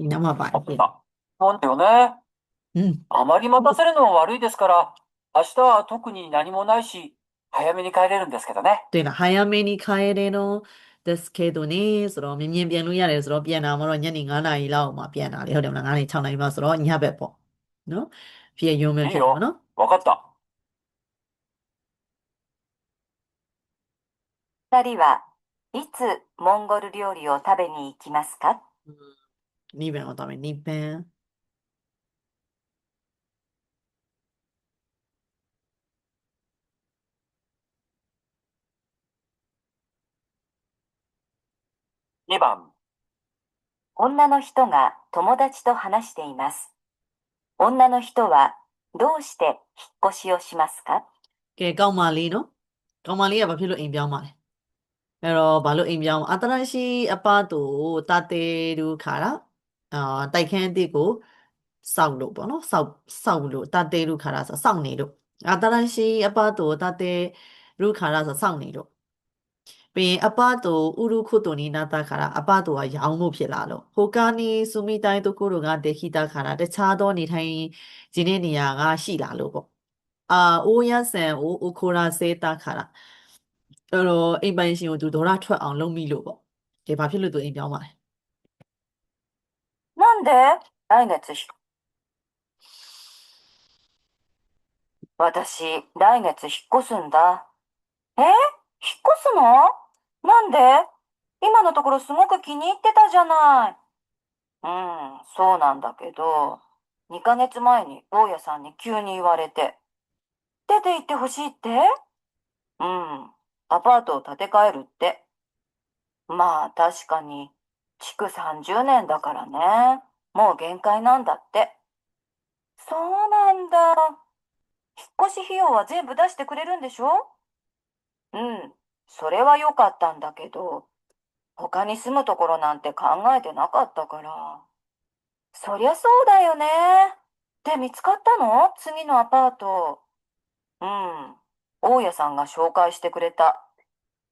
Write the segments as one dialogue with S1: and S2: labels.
S1: 生ばい。
S2: そうだよね。
S1: うん。
S2: あまり待たせるのは悪いですから、明日は特に何もないし、早めに帰れるんですけどね。
S1: 对了，早めに帰れのですけどね、その、မြင်ပြန်လို့ရတယ်ဆိုတော့ပြန်တာမှတော့ညနေ9နာရီလောက်မှပြန်တာလေဟုတ်တယ်မလား9နာရီ6နာရီမှဆိုတော့ညဘက်ပေါ့နော်ဖြစ်ရုံပဲ
S2: いいよ。
S1: ဖြစ်တယ်မနော်
S2: わかった。
S3: 二人はいつモンゴル料理を食べに行きますか？2
S1: 番を食べ2番
S2: 2番。
S3: 女の人が友達と話しています。女の人はどうして引っ越しをしますか？
S1: ကဲကောင်းပါလေနော်ကောင်းပါလေးကဘာဖြစ်လို့အိမ်ပြောင်းပါလဲအဲ့တော့ဘာလို့အိမ်ပြောင်းအတရရှိအပတူတတေရူခါရာတိုက်ခန်းအစ်ကိုစောက်လို့ပေါ့နော်စောက်လို့တတေရူခါရာဆိုစောက်နေလို့အတရရှိအပတူတတေရူခါရာဆိုစောက်နေလို့ပြီးရင်အပတူဥရုခုတုန်နီနာတာခါရာအပတူကရောင်းလို့ဖြစ်လာလို့ဟိုကာနီဆူမီတိုင်းတို့ကိုတို့ကဒေခိတာခါရာတခြားသောနေထိုင်ခြင်းတဲ့နေရာကရှိလာလို့ပေါ့အိုးရဆန်အိုခိုရာစေတာခါရာအဲ့တော့အိမ်ပိုင်ရှင်ကိုသူဒေါရထွက်အောင်လုပ်မိလို့ပေါ့ဒီဘာဖြစ်လို့သူအိမ်ပြောင်းပါလဲ
S3: なんで来月私、来月引っ越すんだ。引っ越すの？なんで？今のところすごく気に入ってたじゃない。そうなんだけど、2ヶ月前に大家さんに急に言われて、出て行ってほしいって？アパートを建て替えるって。まあ確かに、築30年だからね。もう限界なんだって。そうなんだ。引っ越し費用は全部出してくれるんでしょ？それは良かったんだけど、他に住むところなんて考えてなかったから。そりゃそうだよね。で、見つかったの？次のアパート。大家さんが紹介してくれた。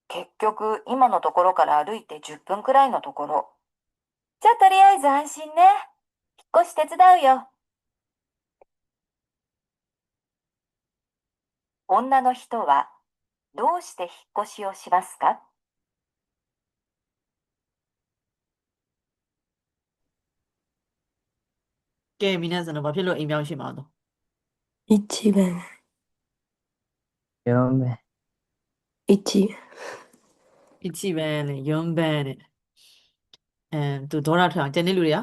S3: 結局、今のところから歩いて10分くらいのところ。じゃあ、とりあえず安心ね。引っ越し手伝うよ。女の人はどうして引っ越しをしますか？
S1: ကဲမိနဆန်တော့ဘာဖြစ်လို့အိမ်ပြောင်းရှိမှာတော့
S4: 1番、
S5: 4番、
S4: 1、
S1: 1番နဲ့4番နဲ့သူဒေါရထွက်အောင်ကျန်တဲ့လူတွေက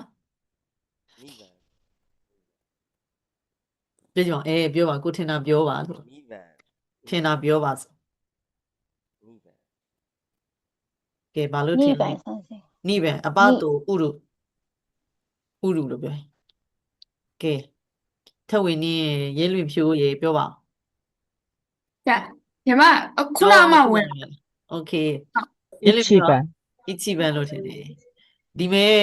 S1: ပြောကြအောင်ပြောပါကိုထင်တာပြောပါလို့
S5: 2番、
S1: ထင်တာပြောပါဆို
S5: 2番。
S1: ကဲဘာလို့ထင်
S6: 2
S1: လဲ
S6: 番賛成。
S1: 2番အပတူဥရုလို့ပြောရင်ကဲထက်ဝင်နေရဲလွင်ဖြိုးရေပြောပါ
S6: じゃあ、ညီမခုနမှဝင်
S1: โอเค
S6: ဟုတ်
S1: ရဲလွင်ဖြိုး1番လို့ထင်တယ်ဒီမဲ့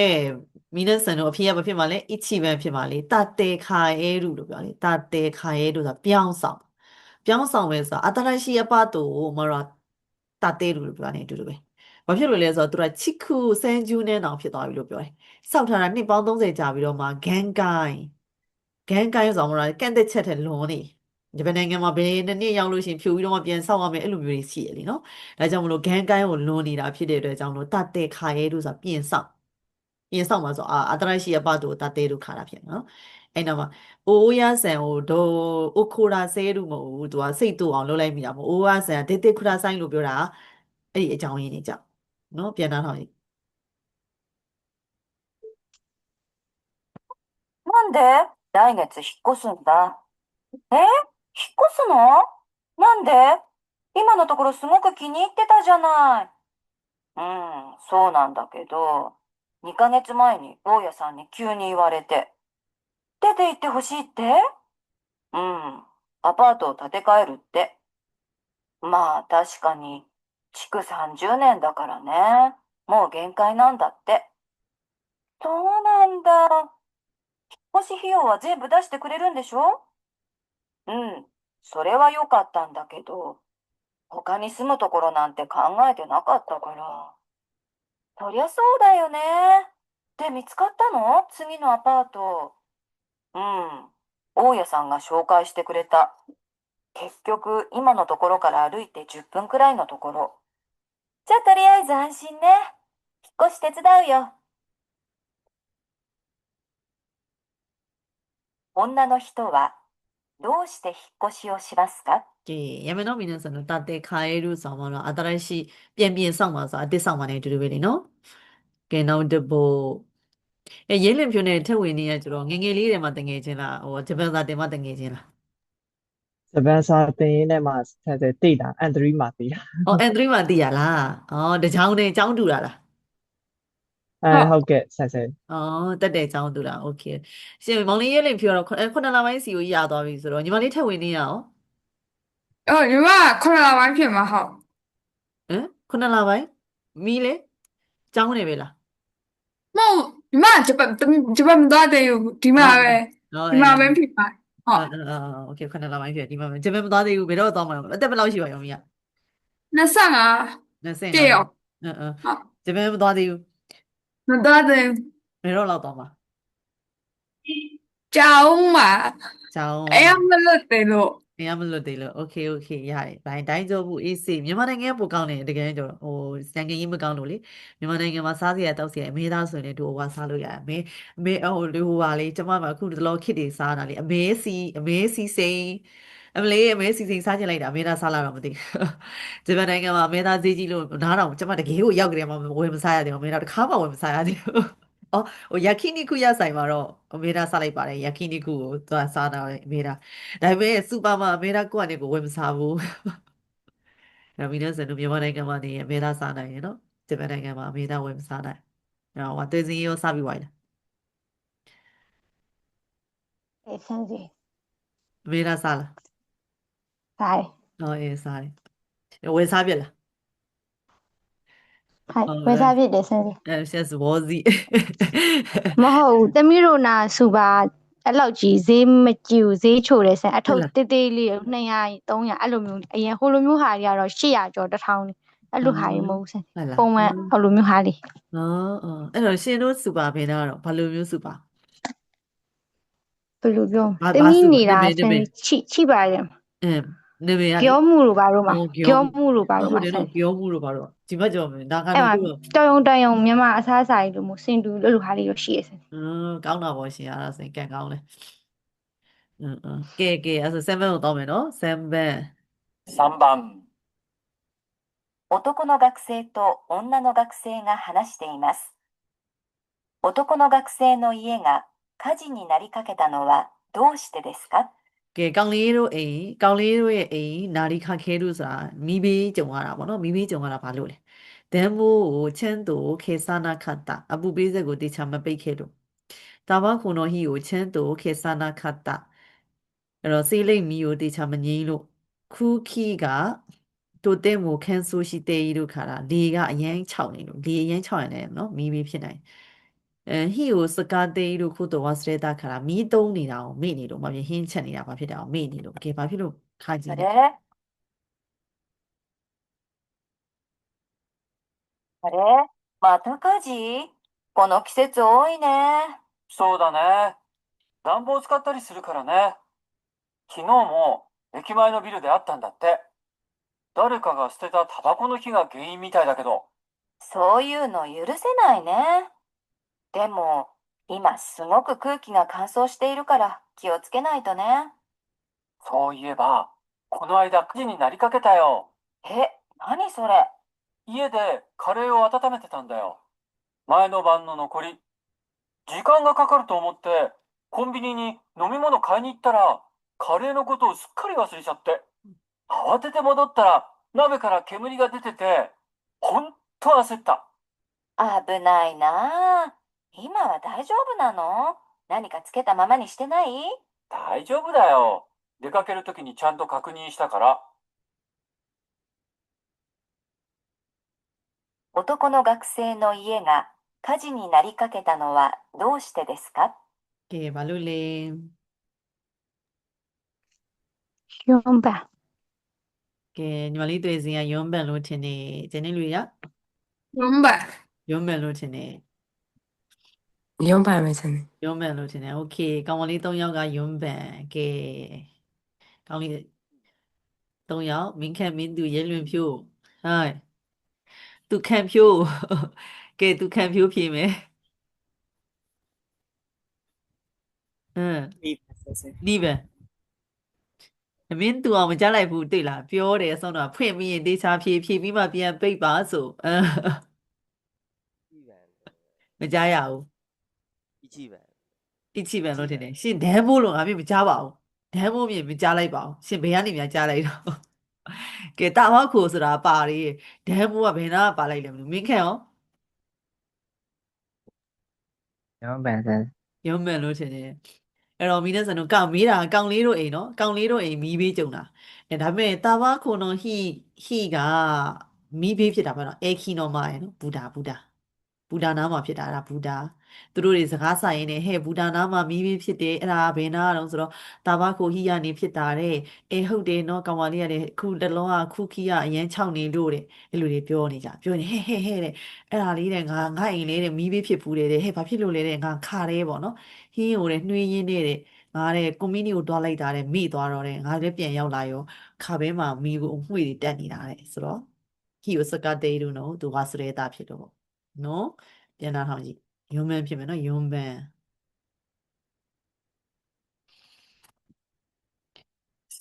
S1: မီနဆန်တို့အဖေကဘာဖြစ်မှာလဲ1番ဖြစ်မှာလေတတေခါရဲရုလို့ပြောလေတတေခါရဲတို့ဆိုတာပြောင်းဆောင်ပဲဆိုတာအတရရှိအပတူမရတတေရုလို့ပြောနေအတူတူပဲဘာဖြစ်လို့လဲဆိုတော့သူကချစ်ခုစန်ဂျူးနဲ့တောင်ဖြစ်သွားပြီလို့ပြောတယ်စောက်ထားတာနှစ်ပေါင်း30ကြာပြီးတော့မှဂန်ကိုင်းဆိုတော့ကန့်သက်ချက်တဲ့လွန်နေဂျပန်နိုင်ငံမှာဘယ်နှစ်ရောက်လို့ရှိရင်ဖြိုပြီးတော့မှပြန်ဆောက်ရမယ်အဲ့လိုမျိုးတွေရှိရလीနော်ဒါကြောင့်မလို့ဂန်ကိုင်းကိုလွန်နေတာဖြစ်တဲ့အတွက်ကြောင့်လို့တတေခါရဲတို့ဆိုတာပြင်ဆောက်မှာဆိုအတရရှိအပတူတတေတို့ခါတာဖြစ်နော်အဲ့တော့မှအိုးရဆန်ကိုဒိုအိုခိုရာဆဲတို့မဟုတ်ဘူးသူကစိတ်တူအောင်လုပ်လိုက်မိတာမဟုတ်အိုးရဆန်ဒေတေခရာဆိုင်လို့ပြောတာအဲ့ဒီအကြောင်းရင်းနေကြောင့်နော်ပြန်နှောင်းထောင်
S3: なんで来月引っ越すんだ。引っ越すの？なんで？今のところすごく気に入ってたじゃない。そうなんだけど、2ヶ月前に大家さんに急に言われて、出て行ってほしいって？アパートを建て替えるって。まあ確かに、築30年だからね。もう限界なんだって。そうなんだ。引っ越し費用は全部出してくれるんでしょ？それは良かったんだけど、他に住むところなんて考えてなかったから。そりゃそうだよね。で、見つかったの？次のアパート。うん。大家さんが紹介してくれた。結局、今のところから歩いて10分くらいのところ。じゃあ、とりあえず安心ね。引っ越し手伝うよ。女の人は、どうして引っ越しをしますか？
S1: ကဲရမယ်နော်မင်းစံတော့တာတေခါရဲလို့ဆောင်မလို့အတရရှိပြင်ဆောင်ပါဆိုအတစ်ဆောင်ပါနေတူတူပဲလေနော်ကဲနောက်တစ်ပုတ်ရဲလင်ဖြိုးနဲ့ထက်ဝင်နေရကြတော့ငယ်ငယ်လေးတွေမှာတငယ်ချင်းလားဟိုဂျပန်စာတင်မှတငယ်ချင်းလား
S7: ဂျပန်စာသင်ရင်းနဲ့မှဆယ်ဆယ်တိတ်တာအန်3မှာတိတာ
S1: အော် N3 မှာသိရလားအော်တချောင်းနဲ့ចောင်းတူတာလား
S7: ဟုတ်ကဲ့ဆယ်ဆယ်
S1: အော်တက်တဲ့ចောင်းတူတာโอเคရှင်မောင်လေးရဲလင်ဖြိုးတော့9လပိုင်းစီကိုရသွားပြီဆိုတော့ညီမလေးထက်ဝင်နေရအောင်
S6: ညီမ9လပိုင်းဖြစ်မှာဟုတ်
S1: ဟမ်9လပိုင်းမီးလေចောင်းနေပဲလား
S6: မဟုတ်ညီမဂျပန်မသွားသေးဘူးဒီမှာပဲ
S1: အော်
S6: ဒီမှာပဲဖြစ်မှာဟုတ်
S1: โอเค9လပိုင်းဖြစ်ဒီမှာဂျပန်မသွားသေးဘူးဘယ်တော့သွားမှာလဲအသက်ဘယ်လောက်ရှိပါရောမီးက
S6: 25
S1: 25
S6: ပြည့်ရော
S1: ဟုတ်
S6: ဟုတ်
S1: ဂျပန်မသွားသေးဘူး
S6: မသွားသေးဘူး
S1: ဘယ်တော့လောက်သွားမှာ
S6: ကြောင်းမှာ
S1: ចောင်း
S6: အဲ့မလို့တယ်လို့
S1: နေရမလို့သေးလို့โอเคရတယ်ဘိုင်းတိုင်းကြဘူးအေးစေးမြန်မာနိုင်ငံကပိုကောင်းတယ်တကယ်ကြတော့ဟိုစံကကြီးမကောင်းလို့လေမြန်မာနိုင်ငံမှာစားစရာတောက်စရာအမေသားဆိုရင်လည်းတို့ဟိုကစားလို့ရတယ်အမေဟိုဟိုပါလေကျမမှာအခုတလောခစ်တွေစားတာလေအမေစီစိန်အမလေးအမေစီစိန်စားချင်လိုက်တာအမေသားစားလာတော့မသိဂျပန်နိုင်ငံမှာအမေသားဈေးကြီးလို့နားတော့ကျမတကယ်ကိုရောက်ကြတယ်မှာဝယ်မစားရသေးဘူးအမေသားတစ်ခါမှဝယ်မစားရသေးဘူးအော်ဟိုယာခိနီကုရဆိုင်မှာတော့အမေသားစားလိုက်ပါတယ်ယာခိနီကုကိုသွားစားတာအမေသား ဒါပေမဲ့စူပါမှာအမေသားကိုယ့်အနေကိုဝယ်မစားဘူးဒါမီးနဲ့စံတို့မြန်မာနိုင်ငံမှာနေရင်အမေသားစားနိုင်ရယ်နော်ဂျပန်နိုင်ငံမှာအမေသားဝယ်မစားနိုင်ဟောသွေးစင်းရောစားပြီးသွားပြီလား
S8: 对，生日
S1: အမေသားစားလား
S8: 在
S1: ဟောအေးစားတယ်ဝယ်စားပြက်လား
S8: 嗨，为啥别的生日？
S1: ဆက်စဘောစီ
S8: မဟုတ်ဘူးတမီးတို့နာစူပါအဲ့လောက်ကြီးဈေးမကြည့်ဘူးဈေးချိုတယ်ဆန်အထုပ်တေးသေးလေး200 300အဲ့လိုမျိုးအရင်ဟိုလိုမျိုးဟာတွေကတော့800ကျော်1000အဲ့လိုဟာတွေမဟုတ်ဘူးဆန်
S1: ဟုတ်လား
S8: ပုံမှန်ဟိုလိုမျိုးဟာတွေ
S1: အော်အဲ့တော့ရှင်တို့စူပါဘယ်တော့ဘာလိုမျိုးစူပါ
S8: ဘယ်လိုပြော
S1: ဘာ
S8: တမီး
S1: စူပါ
S8: နေတာ
S1: တ
S8: ဆန်
S1: မင်
S8: ချိပါတယ်
S1: နေမေရ
S8: ပြောမှုလို့ပါတော့မှာ
S1: ဟုတ်
S8: ပြောမှုလို့ပါတော့
S1: ဟုတ်
S8: မှာ
S1: တယ်
S8: ဆန်
S1: တော့ပြောမှုလို့ပါတော့ဒီဘက်ကြော်မယ်ဒါက
S8: အဲ့
S1: တော့
S8: မှာ
S1: တို့
S8: တော်ရုံမြန်မာအစားအစာတွေလိုမျိုးစင်တူလို့လိုဟာတွေတော့ရှိရဆန်
S1: ကောင်းတာပေါ့ရှင်အားစိတ်ကန်ကောင်းလဲကဲအဲ့ဆို7ကိုတောင်းမယ်နော်7
S2: 3番。
S3: 男の学生と女の学生が話しています。男の学生の家が火事になりかけたのはどうしてですか？
S1: ကဲကောင်းလေးတို့အိမ်ကောင်းလေးတို့ရဲ့အိမ်နာရီခခဲလို့ဆိုတာမိဘေးကြုံရတာပေါ့နော်မိဘေးကြုံရတာဘာလို့လဲဒမ်မိုးကိုချမ်းတူခေဆာနာခတ်တာအပူပေးဆက်ကိုတေချာမပိတ်ခဲ့လို့တာဘခုံတော်ဟီကိုချမ်းတူခေဆာနာခတ်တာအဲ့တော့စေးလိမ့်မီကိုတေချာမငိမ့်လို့ခုခီကတိုတဲ့မိုခန်းဆိုရှိတဲ့ဤတို့ခါတာလေကအရန်6နေလို့လေအရန်6ရနေနော်မိဘေးဖြစ်နိုင်ဟီကိုစကားတေးတို့ခုတော့ဝါစရတာခါတာမီးတုံးနေတာကိုမေ့နေလို့မပြင်းဟင်းချက်နေတာဘာဖြစ်တာကိုမေ့နေလို့ကဲဘာဖြစ်လို့ခါကြည့်
S3: あ
S1: လဲ
S3: れあれまた火事？この季節多いね。
S2: そうだね。暖房使ったりするからね。昨日も駅前のビルであったんだって。誰かが捨てたタバコの火が原因みたいだけど。
S3: そういうの許せないね。でも、今すごく空気が乾燥しているから気をつけないとね。
S2: そういえば、この間火事になりかけたよ。
S3: 何それ？
S2: 家でカレーを温めてたんだよ。前の晩の残り。時間がかかると思って、コンビニに飲み物買いに行ったら、カレーのことをすっかり忘れちゃって。慌てて戻ったら、鍋から煙が出てて、ほんと焦った。
S3: 危ないなあ。今は大丈夫なの？何かつけたままにしてない？
S2: 大丈夫だよ。出かけるときにちゃんと確認したから。
S3: 男の学生の家が火事になりかけたのはどうしてですか？
S1: ကဲဘာလို့လဲ
S8: ရုံးပါ
S1: ကဲညီမလေးတွေ့စင်ကယွန်းပန်လို့ထင်နေဂျင်းနေလူရ
S6: ရုံးပါ
S1: ယွန်းပန်လို့ထင်နေ
S4: 4番ပဲဆန်တယ်
S1: ယွန်းဘန်လို့ထင်တယ်โอเคကောင်မလေး3ယောက်ကယွန်းဘန်ကဲကောင်လေး3ယောက်မင်းခန့်မင်းသူရဲလွင်ဖြိုးဟိုင်းသူခန့်ဖြိုးကဲသူခန့်ဖြိုးဖြေမယ်ဟမ်
S9: 2番先生。
S1: ဒီဘန်မင်းသူအောင်မကြားလိုက်ဘူးတွေ့လားပြောတယ်ဆုံးတော့ဖွင့်ပြီးရင်တေချာဖြေပြီးမှပြန်ပိတ်ပါဆို
S5: 1番。
S1: မကြားရဘူး
S5: 1番。
S1: အချိဘန်လို့ထင်တယ်ရှင်ဒန်းမိုးလို့ငါမြင်မကြားပါဘူးဒန်းမိုးမြင်မကြားလိုက်ပါဘူးရှင်ဘယ်ကနေများကြားလိုက်တော့ကဲတာမောက်ခိုဆိုတာပါတယ်ဒန်းမိုးကဘယ်နာပါလိုက်လဲမလို့မင်းခန့်ရော
S7: 4番先生
S1: ရုံးမှန်လို့ထင်တယ်အဲ့တော့မီးနဲ့စံတို့ကောင်မေးတာကောင်လေးတို့အိမ်နော်ကောင်လေးတို့အိမ်မီးဘေးကြုံတာဒါပေမဲ့တာဘာခုံတော်ဟီကမီးဘေးဖြစ်တာပေါ့နော်အေခီနော်မာရယ်နော်ဘူဒါနားမှာဖြစ်တာအဲ့ဒါဘူဒါသူတို့တွေစကားဆိုင်ရင်းနဲ့ဟဲ့ဘူဒါနားမှာမီးဘေးဖြစ်တယ်အဲ့ဒါဘယ်နာတော့ဆိုတော့တာဘာခိုဟီကနေဖြစ်တာတဲ့ဟုတ်တယ်နော်ကောင်မလေးကလည်းခုတလုံးကခုခီကအရန်6နေလို့တဲ့အဲ့လိုတွေပြောနေတဲ့ဟဲ့တဲ့အဲ့ဒါလေးတဲ့ငါအိမ်လေးတဲ့မီးဘေးဖြစ်ဘူးတဲ့ဟဲ့ဘာဖြစ်လို့လဲတဲ့ငါခါတယ်ပေါ့နော်ဟင်းကိုတဲ့နှွေးရင်းနေတဲ့ငါတဲ့ကွန်မီနီကိုတွားလိုက်တာတဲ့မိသွားတော့တဲ့ငါလည်းပြန်ရောက်လာရောခါဘဲမှာမီးကိုအမှွေတွေတက်နေတာတဲ့ဆိုတော့ဟီကိုစကတေးလို့နော်သူကစရဲတာဖြစ်တော့နော်ပြန်လာထောင်ကြည့်ယွန်းမန်ဖြစ်မယ်နော်ယွန်းမန်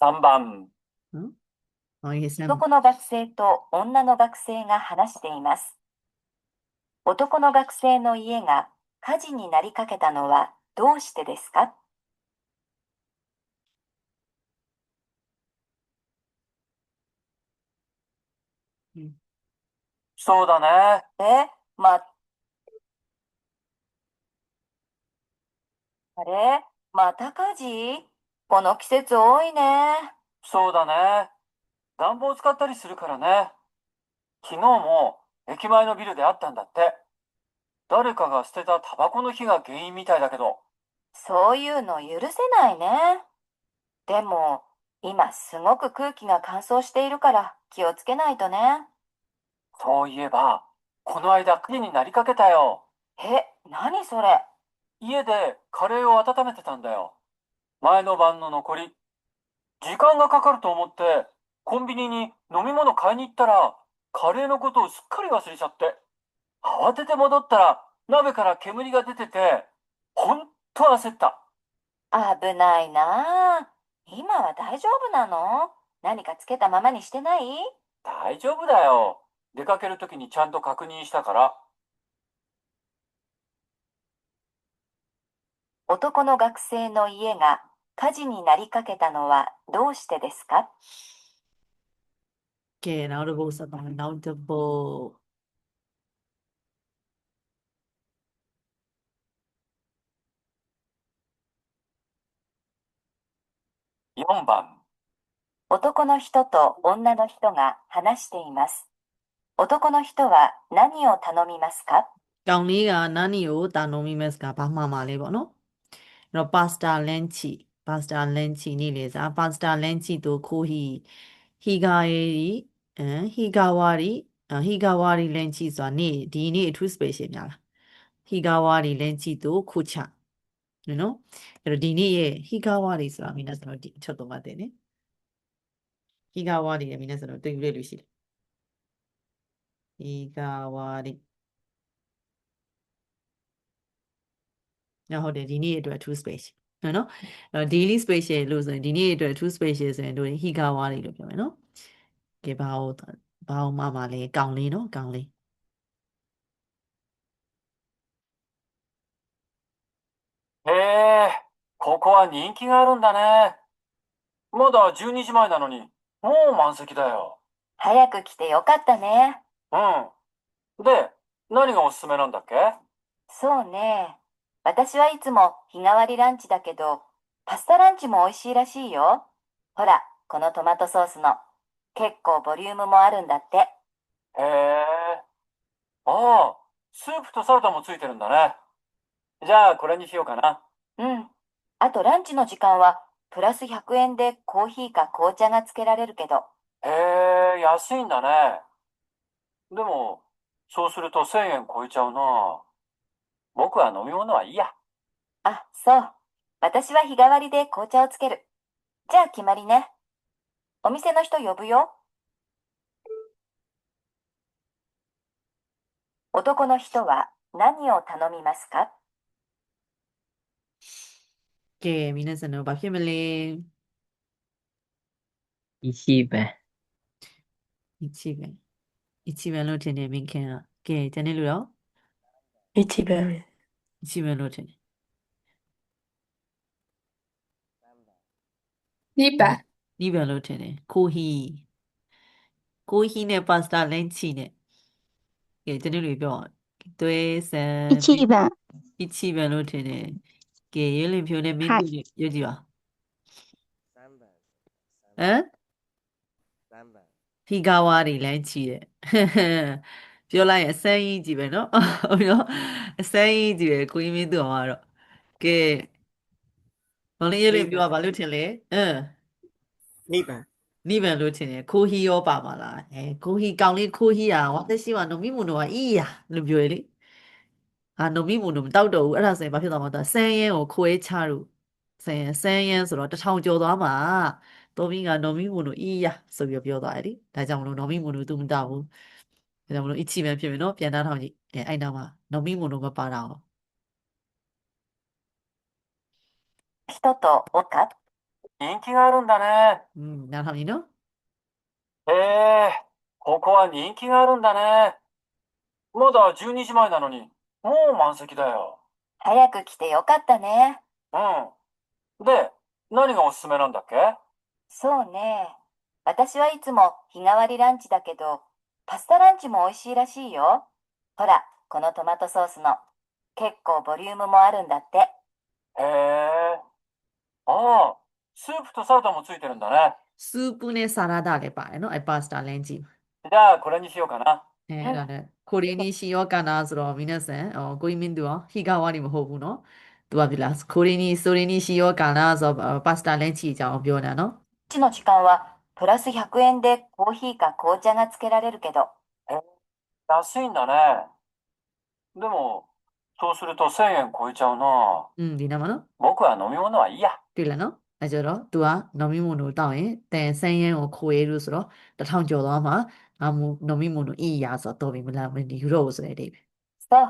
S2: 3番。
S1: ဟောရေးစမ်း
S3: 男の学生と女の学生が話しています。男の学生の家が火事になりかけたのはどうしてですか？
S2: そうだね。
S3: また火事？この季節多いね。
S2: そうだね。暖房使ったりするからね。昨日も駅前のビルであったんだって。誰かが捨てたタバコの火が原因みたいだけど。
S3: そういうの許せないね。でも、今すごく空気が乾燥しているから気をつけないとね。
S2: そういえば、この間火事になりかけたよ。
S3: 何それ？
S2: 家でカレーを温めてたんだよ。前の晩の残り。時間がかかると思って、コンビニに飲み物買いに行ったら、カレーのことをすっかり忘れちゃって。慌てて戻ったら、鍋から煙が出てて、ほんと焦った。
S3: 危ないなあ。今は大丈夫なの？何かつけたままにしてない？
S2: 大丈夫だよ。出かけるときにちゃんと確認したから。
S3: 男の学生の家が火事になりかけたのはどうしてですか？
S1: ကဲနောက်တစ်ပုတ်ဆက်ပါမယ်နောက်တစ်ပုတ်
S2: 4番。
S3: 男の人と女の人が話しています。男の人は何を頼みますか？
S1: ကောင်လေးကနာနီကိုတာနိုမီမက်စ်ကဘာမှမလေးပေါ့နော်အဲ့တော့ပါစတာလန်ချီနေလေစားပါစတာလန်ချီတို့ခိုဟီဂါရီဟီဂါဝါရီလန်ချီဆိုတာနေ့ဒီနေ့အထူး special များလားဟီဂါဝါရီလန်ချီတို့ခိုချနော်အဲ့တော့ဒီနေ့ရဲ့ဟီဂါဝါရီဆိုတာမင်းနဲ့ကျွန်တော်ဒီအချက်တော့မှတ်တယ်နော်ဟီဂါဝါရီရဲ့မင်းနဲ့ကျွန်တော်တွေ့ယူရလို့ရှိတယ်ဟီဂါဝါရီဟုတ်တယ်ဒီနေ့အတွက် two space နော်အဲ့ daily special လို့ဆိုရင်ဒီနေ့အတွက် two special ဆိုရင်တို့ဟီဂါဝါရီလို့ပြောမယ်နော်ကဲဘာအောင်မလဲကောင်လေးနော်ကောင်လေး
S2: へえ、ここは人気があるんだね。まだ12時前なのに、もう満席だよ。
S3: 早く来てよかったね。
S2: うん。で、何がおすすめなんだっけ？
S3: そうね。私はいつも日替わりランチだけど、パスタランチも美味しいらしいよ。ほら、このトマトソースの。結構ボリュームもあるんだって。
S2: へえ。ああ、スープとサラダもついてるんだね。じゃあ、これにしようかな。
S3: あとランチの時間は、プラス100円でコーヒーか紅茶がつけられるけど。
S2: へえ、安いんだね。でも、そうすると1000円超えちゃうな。僕は飲み物はいいや。
S3: あ、そう。私は日替わりで紅茶をつける。じゃあ決まりね。お店の人呼ぶよ。男の人は何を頼みますか？
S1: ကဲမိနစ်စံတော့ဘာဖြစ်မလဲ
S5: 一七分，
S1: အချီပဲအချီပဲလို့ထင်တယ်မင်းခင်ကကဲတနေ့လို့တော့
S4: 1番目。
S1: အချီပဲလို့ထင်တယ်
S6: 2番。
S1: နီးပဲလို့ထင်တယ်ကိုဟီနဲ့ပါစတာလင်းချီနဲ့ကဲတနေ့လို့ပြောသွေးဆန်
S8: 1番。
S1: အချီပဲလို့ထင်တယ်ကဲရွေးလင်ဖြိုးနဲ့မင်း
S8: はい
S1: တို့ရွေးကြည့်ပါ
S5: 三番，
S1: ဟမ်
S5: 三番，
S1: ဖီကာဝါတွေလမ်းချီတဲ့ ပြောလိုက်ရင်အစမ်းကြီးကြည့်ပဲเนาะဟုတ်နော်အစမ်းကြီးကြည့်ပဲကိုကြီးမင်းသူအောင်ကတော့ကဲမောင်လေးရေးလေးပြောပါဘာလို့ထင်လဲ
S7: 2番。
S1: နိဗ္ဗာန်လို့ထင်တယ်ခိုးဟီရောပါပါလားခိုးဟီကောင်လေးခိုးဟီอ่ะဝါသက်ရှိမှာနမီမုန်တော့အီးယာလို့ပြောရလေနမီမုန်တော့မတောက်တော့ဘူးအဲ့ဒါဆိုရင်ဘာဖြစ်သွားမှာလဲဆန်းရဲကိုခွဲချလို့ဆန်းရဲဆိုတော့တစ်ထောင်ကျော်သွားမှာတော်မီကနမီမုန်တို့အီးယာဆိုပြီးပြောသွားတယ်လေဒါကြောင့်မလို့နမီမုန်တို့သူမတောက်ဘူးဒါကြောင့်မလို့အချီပဲဖြစ်မယ်နော်ပြန်သားထောင်ကြည့်အဲ့နောက်မှာနမီမုန်တို့မပါတာအောင်
S3: 人とおか？
S2: 人気があるんだね。
S1: နောက်ထောင်ကြည့်နော်
S2: へえ、ここは人気があるんだね。まだ12時前なのに、もう満席だよ。
S3: 早く来てよかったね。
S2: うん。で、何がおすすめなんだっけ？
S3: そうね。私はいつも日替わりランチだけど、パスタランチも美味しいらしいよ。ほら、このトマトソースの。結構ボリュームもあるんだって。
S2: へえ。ああ、スープとサラダもついてるんだね。
S1: စူပူနဲ့ဆာလာဒါလည်းပါတယ်နော်အဲ့ပါစတာလင်းကြည့်
S2: じゃあ、これにしようかな。
S1: အဲ့ဒါနဲ့ကိုရီနီရှီယောကန်နာဆိုတော့မင်းနဲ့ဆန်ကိုကြီးမင်းသူရောဟီကာဝါနေမဟုတ်ဘူးနော်သူကပြီလားကိုရီနီဆိုရီနီရှီယောကန်နာဆိုပါစတာလင်းချီအကြောင်းပြောနေတာနော်
S3: ランチの時間はプラス100円でコーヒーか紅茶がつけられるけど、
S2: 安いんだね。でも、そうすると1000円超えちゃうな。
S1: ဒီနားမှာနော်
S2: 僕は飲み物はいいや。
S1: တွေ့လားနော်အဲ့ကျတော့ तू ကနော်မီမွန်တို့တောင်းရင်တန်ဆန်းရန်ကိုခိုးရဲလို့ဆိုတော့တစ်ထောင်ကျော်သွားမှာနော်မီမွန်တို့အီးရဆိုတော့တော်ပြီမလားမင်းဒီယူတော့ဆိုတဲ့အတိတ်
S3: そう。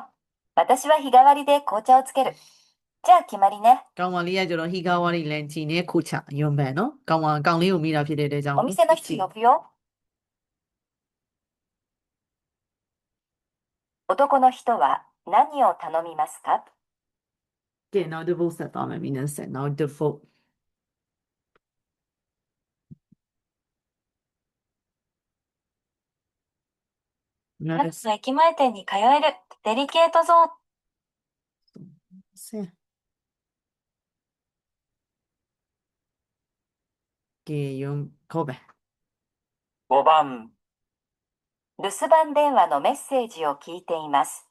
S3: 私は日替わりで紅茶をつける。じゃあ決まりね。
S1: ကောင်းမလေးကကျတော့ဟီကာဝါရီလန်ချီနဲ့ခိုချယွန်ဘန်နော်ကောင်းလေးကိုမိတာဖြစ်တဲ့အတွက်ကြောင့်
S3: お店の人呼ぶよ。男の人は何を頼みますか？
S1: ကဲနောက်တစ်ပုတ်ဆက်သွားမယ်မင်းနဲ့ဆက်နောက်တစ်ပုတ် နောက်တစ်
S3: の駅前店に通えるデリケートゾーン。
S1: ဆက်ကဲယွန်ခေါ်ပဲ
S2: 5番。
S3: 留守番電話のメッセージを聞いています。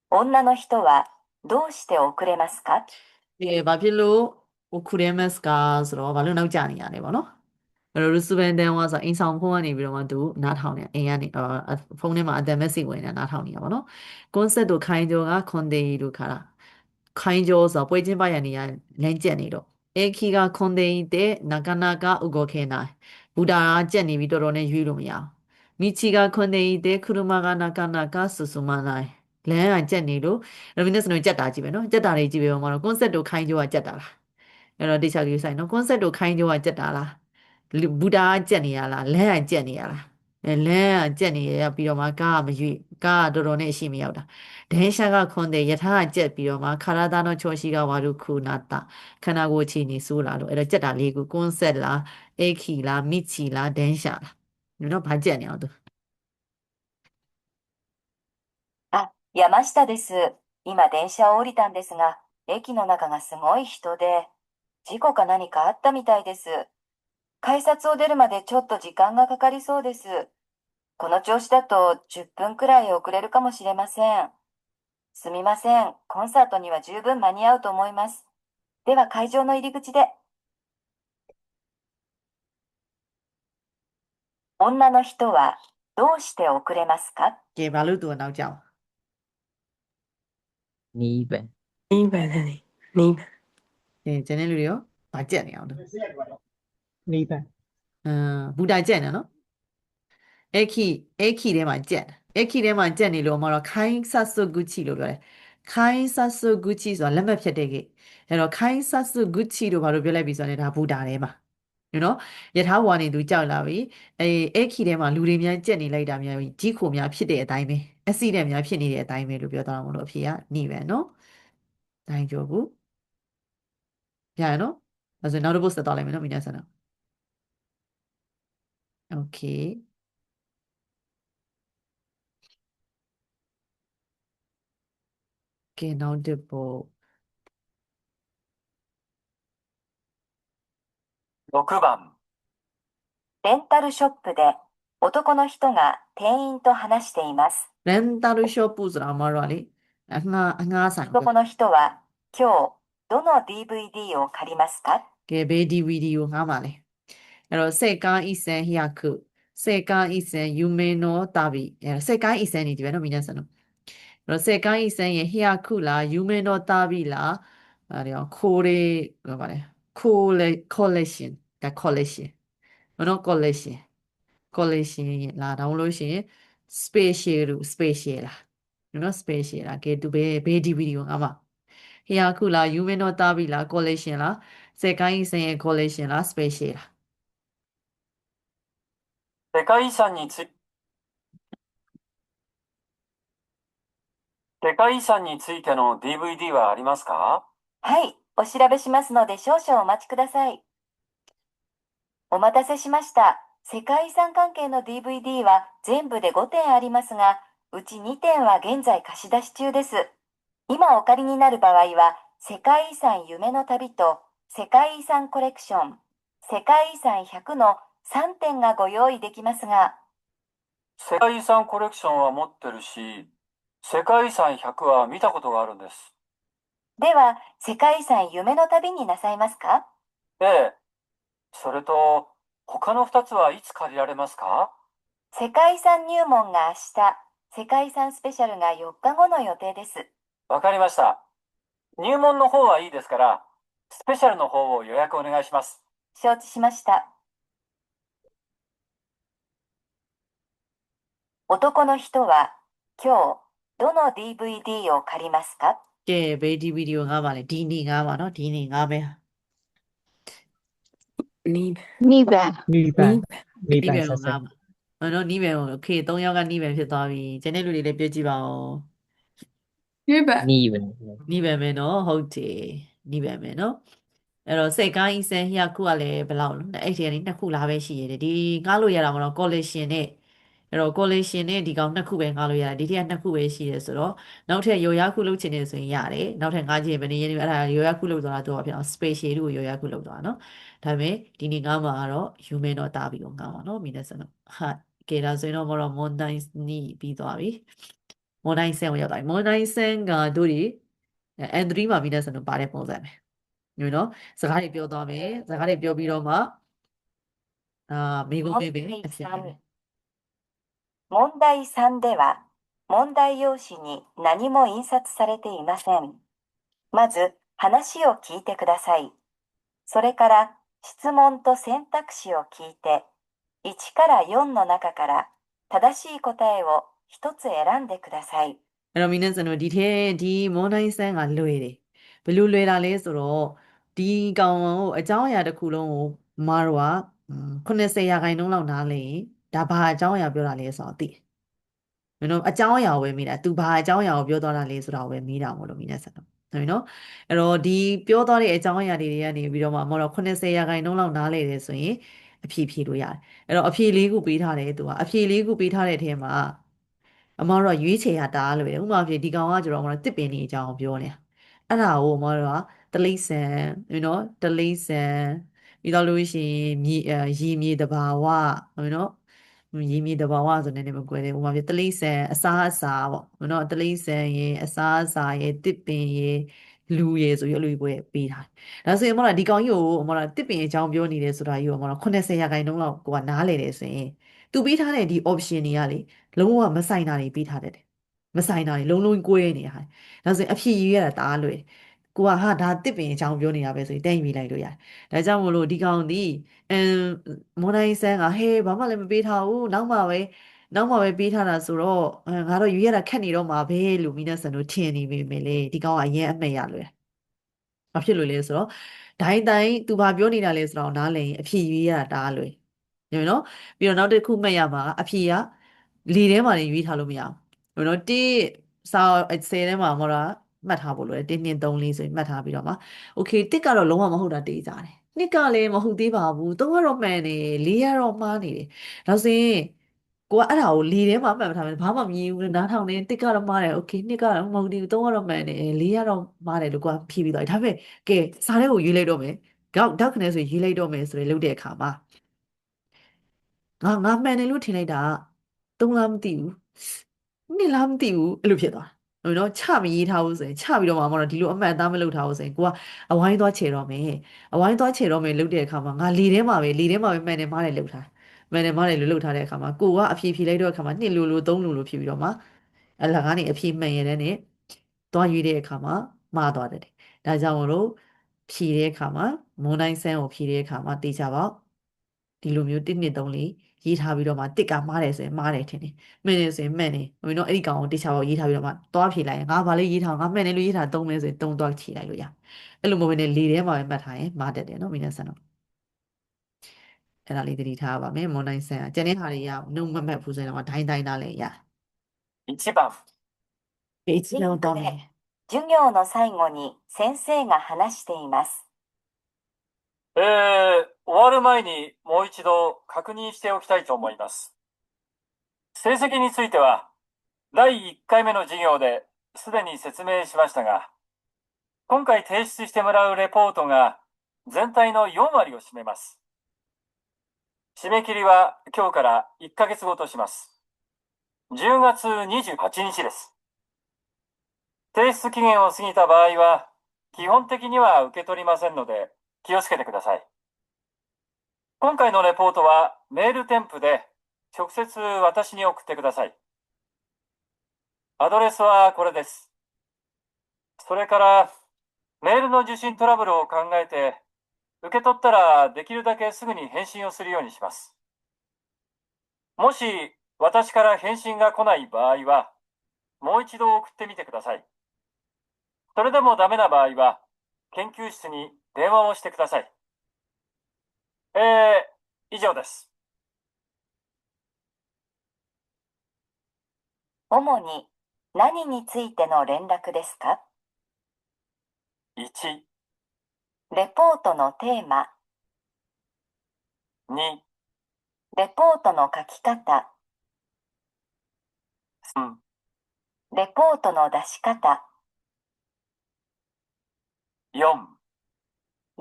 S3: 女の人はどうして遅れますか？
S1: ဘာဖြစ်လို့ခုရဲမတ်ကာဆိုတော့ဘာလို့နောက်ကျနေရလဲပေါ့နော်အဲ့တော့ရူစဘန်တန်ဝါဆိုအိမ်ဆောင်ဖုန်းကနေပြီးတော့မှသူနားထောင်နေအိမ်ကနေဖုန်းထဲမှာအတန်မက်ဆေ့ဝင်နေတာနားထောင်နေတာပေါ့နော်ကွန်ဆက်တို့ခိုင်းကျော်ကခွန်တေးတို့ခါတာခိုင်းကျော်ဆိုပွဲချင်းပါရနေရလမ်းကျက်နေတော့အခီကခွန်တေးတဲ့နာကနာကဥကောခဲနာဘူဒါကျက်နေပြီးတော်တော်နဲ့ရွေးလို့မရအောင်မိချီကခွန်တေးတဲ့ခရုမကနာကနာကဆူဆူမနိုင်လမ်းကကျက်နေလို့ရမင်းနဲ့စနုံကြက်တာကြည့်ပဲနော်ကြက်တာတွေကြည့်ပဲမှာတော့ကွန်ဆက်တို့ခိုင်းကျော်ကကြက်တာလားအဲ့တော့တေချာလေးဆိုင်နော်ကွန်ဆက်တို့ခိုင်းကျော်ကကြက်တာလားဘူဒါကကြက်နေရလားလမ်းကကြက်နေရလားလမ်းကကြက်နေရပြီးတော့မှကားကမရွေ့ကားကတော်တော်နဲ့အရှိမရောက်တာဒဲရှာကခွန်တဲ့ယထာကကြက်ပြီးတော့မှခါရသားတော့ချောရှိကဝါရုခုနာတာခန္ဓာကိုယ်ချီနေဆိုးလာလို့အဲ့တော့ကြက်တာလေးကိုကွန်ဆက်လားအခီလားမိချီလားဒဲရှာလားနော်ဘာကြက်နေအောင်သူ
S3: あ、山下です。今電車を降りたんですが、駅の中がすごい人で、事故か何かあったみたいです。改札を出るまでちょっと時間がかかりそうです。この調子だと10分くらい遅れるかもしれません。すみません。コンサートには十分間に合うと思います。では会場の入り口で。女の人はどうして遅れますか？
S1: ကဲဘာလို့သူကနောက်ကြောင်
S5: 2番。
S4: 2番だね。2番。
S1: ကျန်တဲ့လူတွေရောဗာကြက်နေအောင်လို့
S7: နီးပန်
S1: ဘူတာကြက်နေနော်အခီထဲမှာကြက်အခီထဲမှာကြက်နေလို့မတော့ခိုင်းဆတ်ဆုဂူချီလို့ပြောတယ်ခိုင်းဆတ်ဆုဂူချီဆိုတာလက်မှတ်ဖြတ်တဲ့ကိအဲ့တော့ခိုင်းဆတ်ဆုဂူချီလို့ဘာလို့ပြောလိုက်ပြီဆိုတော့ဒါဘူတာထဲမှာနော်ယထာဝါနေသူကြောက်လာပြီအခီထဲမှာလူတွေများကြက်နေလိုက်တာများကြီးခိုများဖြစ်တဲ့အတိုင်းပဲအက်ဆီဒန့်များဖြစ်နေတဲ့အတိုင်းပဲလို့ပြောတာမလို့အဖေကနှိပဲနော်တိုင်းကြောဘူးရရနော်ဒါဆိုနောက်တစ်ပုတ်ဆက်သွားလိုက်မယ်နော်မိနာဆန်နော်โอเคကဲနောက်တစ်ပုတ်
S2: 6番。
S3: レンタルショップで男の人が店員と話しています。
S1: ရန်တာလူရှော့ပူဆိုတာမှာတော့လေအငှားဆိုင်ပဲ
S3: 男の人は今日どの DVD を借りますか？
S1: ကဲဘေး DVD ကိုငှားပါလေအဲ့တော့စေကာအီဆန်ဟီယာခုစေကာအီဆန်ယူမေနိုတာဘီအဲ့စေကာအီဆန်နေဒီပဲနော်မိနဆန်နော်အဲ့တော့စေကာအီဆန်ရဲ့ဟီယာခုလားယူမေနိုတာဘီလားအဲ့ဒါခိုးရေဘာလဲခိုးလေ collection ဒါ collection နော် collection လာတော့လို့ရှိရင် special လားနော် special လားကဲသူဘေး DVD ကိုငါမှာဟီယာခုလားယူမင်တော့တာပြီလား collection လားစက်ကိုင်းစင်ရဲ့ collection လား special လား
S2: 世界遺産についての DVD はありますか？
S3: はい、お調べしますので少々お待ちください。お待たせしました。世界遺産関係の DVD は全部で5点ありますが、うち2点は現在貸し出し中です。今お借りになる場合は、世界遺産夢の旅と世界遺産コレクション、世界遺産100の3点がご用意できますが、
S2: 世界遺産コレクションは持ってるし、世界遺産100は見たことがあるんです。
S3: では、世界遺産夢の旅になさいますか？
S2: ええ。それと、他の2つはいつ借りられますか？
S3: 世界遺産入門が明日、世界遺産スペシャルが4日後の予定です。
S2: わかりました。入門の方はいいですから、スペシャルの方を予約お願いします。
S3: 承知しました。男の人は今日どの DVD を借りますか？
S1: ကဲဘေး DVD ကိုငှားပါလေဒီနေ့ငှားပါနော်ဒီနေ့ငှားမယ်
S4: 2番。
S8: နိဗ္ဗာန်
S7: နီးပန်
S4: 2番。
S7: နီးပန်
S1: ကို
S7: ဆက်ဆက်
S1: ငှားပါနော်နိဗ္ဗာန်ကိုโอเค3ယောက်ကနိဗ္ဗာန်ဖြစ်သွားပြီကျန်တဲ့လူတွေလည်းပြောကြည့်ပါဦး
S6: 2番。
S5: 2番。
S1: နိဗ္ဗာန်ပဲနော်ဟုတ်တယ်နိဗ္ဗာန်ပဲနော်အဲ့တော့စိတ်ကိုင်းစံဟီယာခုကလည်းဘယ်လောက်လဲအဲ့ဒီကနေ2ခုလားပဲရှိရတယ်ဒီငှားလို့ရတာမဟုတ် collection နဲ့အဲ့တော့ collection နဲ့ဒီကောင်2ခုပဲငှားလို့ရတယ်ဒီထက်2ခုပဲရှိတယ်ဆိုတော့နောက်ထပ်ရောရခုလုပ်ချင်တယ်ဆိုရင်ရတယ်နောက်ထပ်ငှားချင်ဘယ်နည်းရင်းအဲ့ဒါရောရခုလုပ်သွားတာတော့ဖြစ်အောင် special တို့ရောရခုလုပ်သွားတာနော်ဒါပေမဲ့ဒီနေ့ငှားမှာကတော့ human တော့တာပြီးတော့ငှားပါနော်မိနစ်စံတော့ဟာကဲဒါဆိုရင်တော့မတော့ Monday နီးပြီးသွားပြီ Monday ဆန်ကိုရောက်သွားပြီ Monday ဆန်ကတို့ဒီ N3 မှာမိနစ်စံတော့ပါတဲ့ပုံစံပဲညနော်စကားတွေပြောသွားမယ်စကားတွေပြောပြီးတော့မှမိကုန်းပေးပေးအဖြစ်ပေးမယ်
S3: 問題3では、問題用紙に何も印刷されていません。まず、話を聞いてください。それから、質問と選択肢を聞いて、1から4の中から正しい答えを1つ選んでください。
S1: အဲ့တော့မိနစ်စံတို့ဒီထဲဒီမွန်တိုင်းဆန်းကလွယ်တယ်ဘယ်လိုလွယ်တာလဲဆိုတော့ဒီကောင်ကိုအကြောင်းအရာတစ်ခုလုံးကိုမတော်က80ရာခိုင်နှုန်းလောက်နားလဲရင်ဒါဘာအကြောင်းအရာပြောတာလဲဆိုတော့သိမင်းတို့အကြောင်းအရာကိုပဲမေးတာ तू ဘာအကြောင်းအရာကိုပြောသွားတာလဲဆိုတာကိုပဲမေးတာမလို့မိနစ်စံတော့ဟုတ်နော်အဲ့တော့ဒီပြောသွားတဲ့အကြောင်းအရာတွေကနေပြီးတော့မှမတော်80ရာခိုင်နှုန်းလောက်နားလဲတယ်ဆိုရင်အဖြေဖြေလို့ရတယ်အဲ့တော့အဖြေ၄ခုပေးထားတယ် तू ကအဖြေ၄ခုပေးထားတဲ့အထဲမှာအမတို့ကရွေးချယ်ရတာလို့ပဲဥပမာဖြစ်ဒီကောင်ကကျတော့မတို့တစ်ပင်နေအကြောင်းပြောနေတာအဲ့ဒါကိုအမတို့ကတလိษံနော်တလိษံပြီးတော့လို့ရှိရင်ရေမြေတဘာဝနော်ရေမြေတဘာဝဆိုနေနေမကွယ်တယ်ဥပမာဖြစ်တလိษံအစားအစာပေါ့နော်တလိษံရေအစားအစာရေတစ်ပင်ရေလူရေဆိုရလူပွဲပေးထားဒါဆိုရင်မတို့ဒီကောင်ကြီးကိုမတို့တစ်ပင်အကြောင်းပြောနေတယ်ဆိုတာကြီးကိုမတို့80ရာခိုင်နှုန်းလောက်ကိုကနားလေတယ်ဆိုရင်သူပေးထားတဲ့ဒီ option တွေကလေလုံးဝမဆိုင်တာတွေပေးထားတတ်တယ် မဆိုင်တာတွေလုံးလုံးကွဲနေတာဟာဒါဆိုရင်အဖြေရွေးရတာတအားလွယ်ကိုကဟာဒါတစ်ပင်အကြောင်းပြောနေတာပဲဆိုရင်တန်းရွေးလိုက်လို့ရတယ်ဒါကြောင့်မို့လို့ဒီကောင်ဒီအမ်မွန်တိုင်းဆန်းကဟဲဘာမှလည်းမပေးထားဘူးနောက်မှပဲပေးထားတာဆိုတော့ငါတော့ရွေးရတာခက်နေတော့မှာပဲလို့မိနက်ဆန်တို့ထင်နေပေမဲ့လေဒီကောင်ကအရင်အမှတ်ရလွယ်ဘာဖြစ်လို့လဲဆိုတော့ဒိုင်းတိုင်းသူဘာပြောနေတာလဲဆိုတော့နားလည်ရင်အဖြေရွေးရတာတအားလွယ်ညနော်ပြီးတော့နောက်တစ်ခုမှတ်ရမှာအဖြေကလေထဲမှာနေရွေးထားလို့မရဘူးနော်တိစာ10ထဲမှာမဟုတ်လားမှတ်ထားဖို့လိုတယ်1 2 3 4ဆိုရင်မှတ်ထားပြီးတော့မှာโอเคတစ်ကတော့လုံးဝမဟုတ်တာတေးကြတယ်နှစ်ကလည်းမဟုတ်သေးပါဘူးသုံးကတော့မှန်တယ်လေးကတော့မှားနေတယ်ဒါဆိုရင်ကိုကအဲ့ဒါကိုလေထဲမှာမှတ်မထားဘူးဘာမှမမြင်ဘူးနားထောင်နေတစ်ကတော့မှားတယ်โอเคနှစ်ကတော့မဟုတ်သေးဘူးသုံးကတော့မှန်တယ်လေးကတော့မှားတယ်လို့ကိုကဖြေပြီးသွားတယ်ဒါပေမဲ့ကဲစာထဲကိုရွေးလိုက်တော့မယ်ဒေါက်ခနဲ့ဆိုရေးလိုက်တော့မယ်ဆိုရင်လုပ်တဲ့အခါမှာငါမှန်တယ်လို့ထင်လိုက်တာသုံးလားမသိဘူးနှစ်လားမသိဘူးအဲ့လိုဖြစ်သွားတယ်နော်ချမရေးထားဘူးဆိုရင်ချပြီးတော့မှတော့ဒီလိုအမှန်အသားမလုပ်ထားဘူးဆိုရင်ကိုကအဝိုင်းသွားချေတော့မယ်အဝိုင်းသွားချေတော့မယ်လုပ်တဲ့အခါမှာငါလေထဲမှာပဲမှန်တယ်မှားတယ်လုပ်ထားမှန်တယ်မှားတယ်လို့လုပ်ထားတဲ့အခါမှာကိုကအဖြေဖြေလိုက်တော့အခါမှာနှစ်လို့သုံးလို့ဖြစ်ပြီးတော့မှအလကားနေအဖြေမှန်ရတဲ့နဲ့သွားရွေးတဲ့အခါမှာမှားသွားတယ်ဒါကြောင့်မလို့ဖြေတဲ့အခါမှာမွန်တိုင်းဆန်းကိုဖြေတဲ့အခါမှာတေချာပေါ့ဒီလိုမျိုး1 2 3 4ရေးထားပြီးတော့မှတစ်ကမှားတယ်ဆိုရင်မှားတယ်ထင်တယ်မှန်တယ်ဆိုရင်မှန်တယ်ဘယ်တော့အဲ့ဒီကောင်ကိုတေချာပေါ့ရေးထားပြီးတော့မှသွားဖြေလိုက်ရင်ငါဘာလေးရေးထားငါမှန်တယ်လို့ရေးထား3မဲဆိုရင်3သွားဖြေလိုက်လို့ရအဲ့လိုမဟုတ်ဘဲနဲ့လေထဲမှာပဲမှတ်ထားရင်မှားတတ်တယ်နော်မိနစ်ဆန်တော့အဲ့ဒါလေးသတိထားပါမယ်မွန်တိုင်းဆန်းကျန်တဲ့ဟာတွေကနှုတ်မမှတ်ဘူးဆိုရင်တော့ဒိုင်းသားလည်းရ
S2: 1番、
S1: ပေချီလုံးတော့မယ်
S3: 授業の最後に先生が話しています。
S2: 終わる前にもう一度確認しておきたいと思います。成績については、第1回目の授業ですでに説明しましたが、今回提出してもらうレポートが全体の4割を占めます。締め切りは今日から1ヶ月後とします。10月28日です。提出期限を過ぎた場合は、基本的には受け取りませんので、気をつけてください。今回のレポートはメール添付で直接私に送ってください。アドレスはこれです。それから、メールの受信トラブルを考えて、受け取ったらできるだけすぐに返信をするようにします。もし私から返信が来ない場合は、もう一度送ってみてください。それでもダメな場合は、研究室に電話をしてください。以上です。
S3: 主に何についての連絡ですか？
S2: 1、
S3: レポートのテーマ、
S2: 2、
S3: レポートの書き方、
S2: 3、
S3: レポートの出し方、
S2: 4、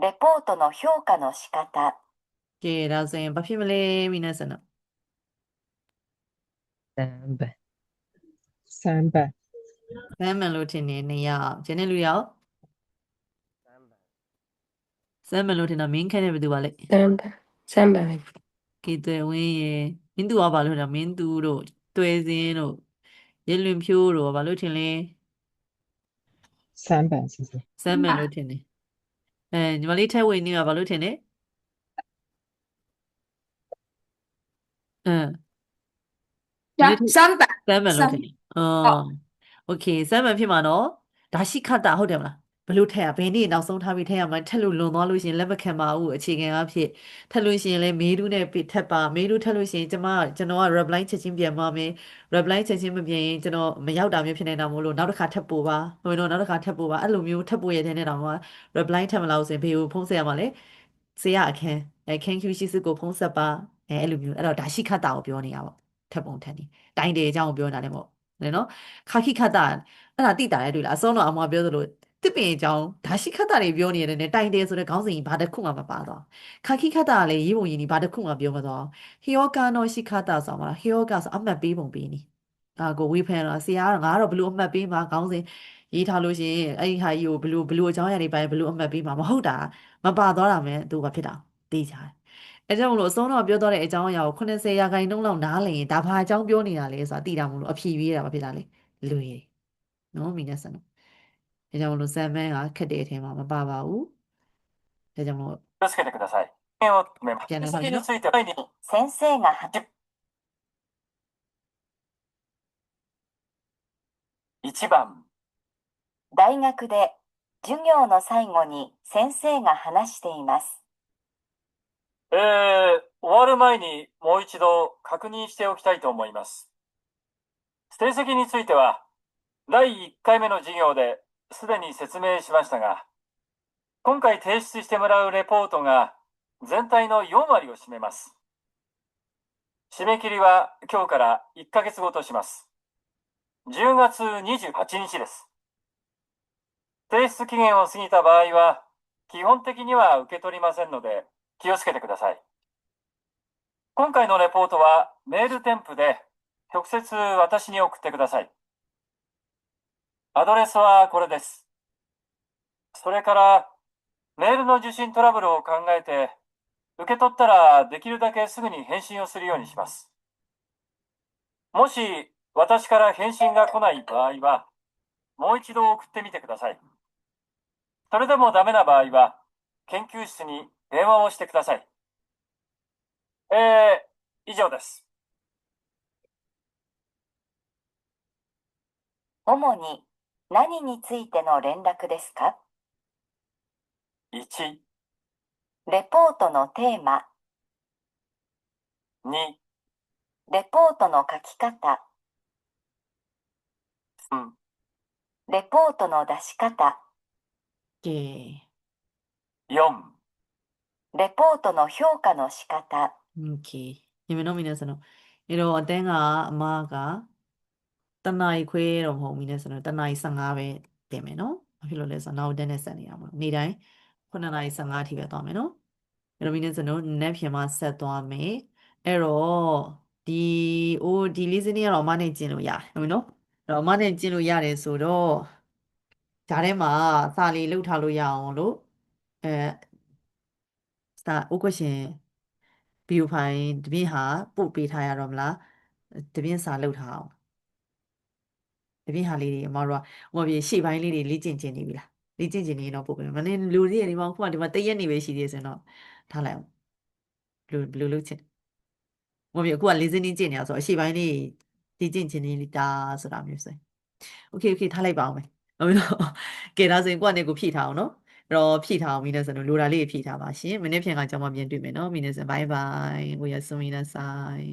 S3: レポートの評価の仕方。
S1: ကဲဒါဆိုရင်ဘာဖြစ်မလဲမိနစ်ဆန်တော့
S5: 3番、
S7: 3番、
S1: ဆမ်းမန်လို့ထင်နေနေရအောင်ကျန်တဲ့လူရောက်
S5: 3番、
S1: ဆမ်းမန်လို့ထင်တာမင်းခဲနေဘယ်သူပါလဲ
S4: 3番。3番。
S1: ကေသွဲဝင်းရေမင်းသူကဘာလို့ထင်တာမင်းသူတို့တွဲစင်းတို့ရလွင်ဖြိုးတို့ဘာလို့ထင်လဲ
S7: 3番先生。
S1: ဆမ်းမန်လို့ထင်တယ်ညီမလေးထဲဝင်နေကဘာလို့ထင်လဲ
S6: じゃあ、3番。
S1: ဆမ်းမန်လို့ထင်တယ်โอเคဆမ်းမန်ဖြစ်မှာနော်ဒါရှိခတ်တာဟုတ်တယ်မလားဘလို့ထက်ရဘယ်နေ့နောက်ဆုံးထားပြီးထက်ရမှာထက်လို့လွန်သွားလို့ရှိရင်လက်မခံပါဘူးအခြေခံအဖြစ်ထက်လို့ရှိရင်လည်းမေးလူနဲ့ထက်ပါမေးလူထက်လို့ရှိရင်ကျွန်တော်က reply ချက်ချင်းပြန်ပါမယ် reply ချက်ချင်းမပြန်ရင်ကျွန်တော်မရောက်တာမျိုးဖြစ်နေတာမို့လို့နောက်တစ်ခါထပ်ပို့ပါဟိုတော့နောက်တစ်ခါထပ်ပို့ပါအဲ့လိုမျိုးထပ်ပို့ရတဲ့နဲ့တော့မှ reply ထပ်မလာဘူးဆိုရင်ဘေးကိုဖုန်းဆက်ရမှာလေဆရာအခန်းခန်း Q ရှိစစ်ကိုဖုန်းဆက်ပါအဲ့လိုမျိုးအဲ့တော့ဒါရှိခတ်တာကိုပြောနေတာပေါ့ထပ်ပုံထပ်နေတိုင်းတယ်အကြောင်းကိုပြောနေတာလည်းမဟုတ်နော်ခါခိခတ်တာအဲ့ဒါတိတာလည်းတွေ့လားအစောတော့အမပြောသလိုတစ်ပင်အကြောင်းဒါရှိခတ်တာတွေပြောနေရတယ်နဲ့တိုင်တယ်ဆိုတဲ့ခေါင်းစဉ်ဘာတစ်ခုမှမပါတော့ခါခိခတ်တာကလည်းရေးပုံရင်းဒီဘာတစ်ခုမှပြောမတော့ဟီယောကာနောရှိခတ်တာဆိုမှာဟီယောကာဆိုအမှတ်ပေးပုံပေးနေကိုဝေဖန်တော့ဆရာကငါကတော့ဘလို့အမှတ်ပေးမှာခေါင်းစဉ်ရေးထားလို့ရှိရင်အဲ့ဒီဟာကြီးကိုဘလို့အကြောင်းအရာတွေပိုင်းဘလို့အမှတ်ပေးမှာမဟုတ်တာမပါတော့တာမဲ့သူကဖြစ်တာသိကြတယ်အဲကြောင့်မလို့အစောတော့ပြောတော့တဲ့အကြောင်းအရာကို80%လောက်နားလည်ရင်ဒါဘာအကြောင်းပြောနေတာလဲဆိုတာသိတာမလို့အဖြေရွေးတာဘာဖြစ်တာလဲ လွယ်နော်မိနစ်စံတော့ဒါကြောင့်မလို့ဇမ်မန်းကခက်တဲ့အထဲမှာမပါပါဘူးဒါကြောင့်မလို့
S2: 気をつけてください。点を止めます。
S1: じゃあね
S2: 成績については、前に
S3: 先生が話
S2: 1番、
S3: 大学で授業の最後に先生が話しています。
S2: 終わる前にもう一度確認しておきたいと思います。成績については、第1回目の授業ですでに説明しましたが、今回提出してもらうレポートが全体の4割を占めます。締め切りは今日から1ヶ月後とします。10月28日です。提出期限を過ぎた場合は、基本的には受け取りませんので、気をつけてください。今回のレポートはメール添付で直接私に送ってください。アドレスはこれです。それから、メールの受信トラブルを考えて、受け取ったらできるだけすぐに返信をするようにします。もし私から返信が来ない場合は、もう一度送ってみてください。それでもダメな場合は、研究室に電話をしてください。以上です。
S3: 主に何についての連絡ですか？
S2: 1、
S3: レポートのテーマ、
S2: 2、
S3: レポートの書き方、
S2: 3、
S3: レポートの出し方、
S1: ကဲ
S2: 4、
S3: レポートの評価の仕方、
S1: โอเคညီမတို့မိနစ်စံတော့အဲ့တော့အတန်းကအမကတနားရီခွဲတော့မဟုတ်မိနစ်စံတော့တနားရီ15ပဲတင်မယ်နော်ဘာဖြစ်လို့လဲဆိုတော့နောက်တန်းနဲ့ဆက်နေရမှာနေ့တိုင်း9နာရီ15အထိပဲသွားမယ်နော်အဲ့တော့မိနစ်စံတော့နက်ဖြန်မှာဆက်သွားမယ်အဲ့တော့ဒီလေးစင်းကတော့အမနဲ့ကျင့်လို့ရတယ်ဟုတ်ပြီနော်အဲ့တော့အမနဲ့ကျင့်လို့ရတယ်ဆိုတော့ဂျားထဲမှာစာလေးလှုပ်ထားလို့ရအောင်လို့စာဥက္ကရှင်ဗီဒီယိုဖိုင်တပြင်းဟာပို့ပေးထားရတော့မလားတပြင်းစာလှုပ်ထားအောင်တပြင်းဟာလေးတွေအမတို့ကဟိုပြရှေ့ပိုင်းလေးတွေလေ့ကျင့်နေပြီလားလေ့ကျင့်နေရင်တော့ပို့ပေးမယ်မနေ့လူတွေဒီမှာခုမှဒီမှာတရက်နေပဲရှိသေးတယ်ဆိုတော့ထားလိုက်အောင်ဘယ်လိုလုပ်ချင်ဟိုပြအခုကလေးစင်းနေကျင့်နေရဆိုအရှေ့ပိုင်းလေးလေ့ကျင့်နေတာဆိုတာမျိုးဆိုโอเคထားလိုက်ပါအောင်မယ်ဟုတ်ပြီနော်ကဲဒါဆိုရင်ကိုယ့်အနေကိုဖြည့်ထားအောင်နော်အဲ့တော့ဖြည့်ထားအောင်မိနေစံလို့လိုတာလေးဖြည့်ထားပါရှင်မိနစ်ဖြန်ကကြောင်းမပြန်တွေ့မယ်နော်မိနေစံဘိုင်ဘိုင်ကိုရဆုံမိနေဆိုင်